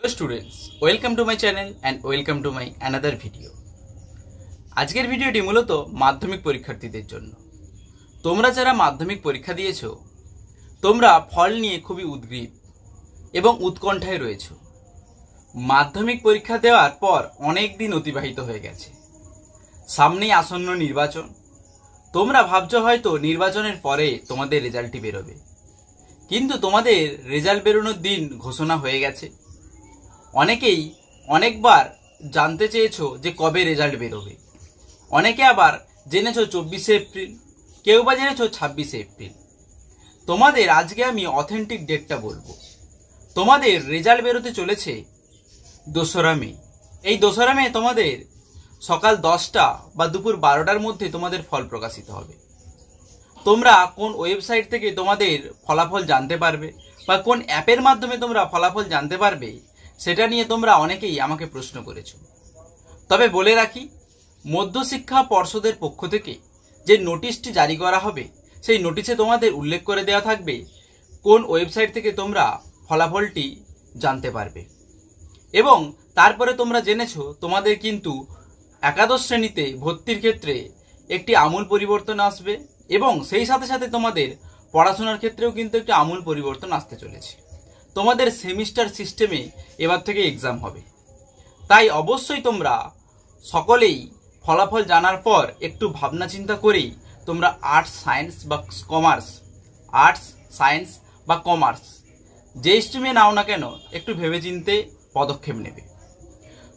Hello students, welcome to my channel and welcome to my another video. আজকের ভিডিওটি মূলত মাধ্যমিক পরীক্ষার্থীদের জন্য। তোমরা যারা মাধ্যমিক পরীক্ষা দিয়েছো, তোমরা ফল নিয়ে খুবই উদ্গ্রীব এবং উৎকণ্ঠায় রয়েছো। মাধ্যমিক পরীক্ষা দেওয়ার পর অনেক দিন অতিবাহিত হয়ে গেছে। সামনেই আসন্ন নির্বাচন। তোমরা ভাবছো হয়তো নির্বাচনের পরে তোমাদের রেজাল্টটি বেরোবে, কিন্তু তোমাদের রেজাল্ট বেরোনোর দিন ঘোষণা হয়ে গেছে। অনেকেই অনেকবার জানতে চেয়েছো যে কবে রেজাল্ট বেরোবে। অনেকে আবার জেনেছো 24শে এপ্রিল, কেউ বা জেনেছো 26শে এপ্রিল। তোমাদের আজকে আমি অথেন্টিক ডেটটা বলবো। তোমাদের রেজাল্ট বেরোতে চলেছে 2রা মে। এই 2রা মে তোমাদের সকাল 10টা বা দুপুর 12টার মধ্যে তোমাদের ফল প্রকাশিত হবে। তোমরা কোন ওয়েবসাইট থেকে তোমাদের ফলাফল জানতে পারবে বা কোন অ্যাপের মাধ্যমে তোমরা ফলাফল জানতে পারবে, সেটা নিয়ে তোমরা অনেকেই আমাকে প্রশ্ন করেছো। তবে বলে রাখি, মধ্যশিক্ষা পর্ষদের পক্ষ থেকে যে নোটিশটি জারি করা হবে, সেই নোটিশে তোমাদের উল্লেখ করে দেওয়া থাকবে কোন ওয়েবসাইট থেকে তোমরা ফলাফলটি জানতে পারবে। এবং তারপরে তোমরা জেনেছো তোমাদের কিন্তু একাদশ শ্রেণীতে ভর্তির ক্ষেত্রে একটি আমূল পরিবর্তন আসবে এবং সেই সাথে সাথে তোমাদের পড়াশোনার ক্ষেত্রেও কিন্তু একটি আমূল পরিবর্তন আসতে চলেছে। তোমাদের সেমিস্টার সিস্টেমে এবার থেকে এক্সাম হবে। তাই অবশ্যই তোমরা সকলেই ফলাফল জানার পর একটু ভাবনা চিন্তা করেই তোমরা আর্টস সায়েন্স বা কমার্স যে স্ট্রিমে নাও না কেন একটু ভেবেচিন্তে পদক্ষেপ নেবে।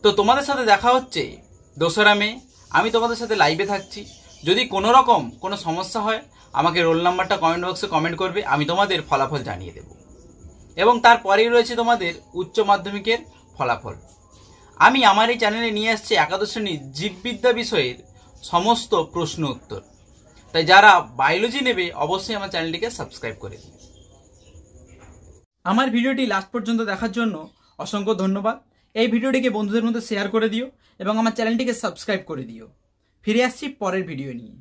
তো তোমাদের সাথে দেখা হচ্ছে 2রা মে। আমি তোমাদের সাথে লাইভে থাকছি। যদি কোনো রকম কোনো সমস্যা হয়, আমাকে রোল নাম্বারটা কমেন্ট বক্সে কমেন্ট করবে, আমি তোমাদের ফলাফল জানিয়ে দেব। এবং তারপরেই রয়েছে তোমাদের উচ্চ মাধ্যমিকের ফলাফল। আমি আমার এই চ্যানেলে নিয়ে আসছি একাদশ শ্রেণীর জীববিদ্যা বিষয়ের সমস্ত প্রশ্ন উত্তর। তাই যারা বায়োলজি নেবে অবশ্যই আমার চ্যানেলটিকে সাবস্ক্রাইব করে দিন। আমার ভিডিওটি লাস্ট পর্যন্ত দেখার জন্য অসংখ্য ধন্যবাদ। এই ভিডিওটিকে বন্ধুদের মধ্যে শেয়ার করে দিও এবং আমার চ্যানেলটিকে সাবস্ক্রাইব করে দিও। ফিরে আসছি পরের ভিডিও নিয়ে।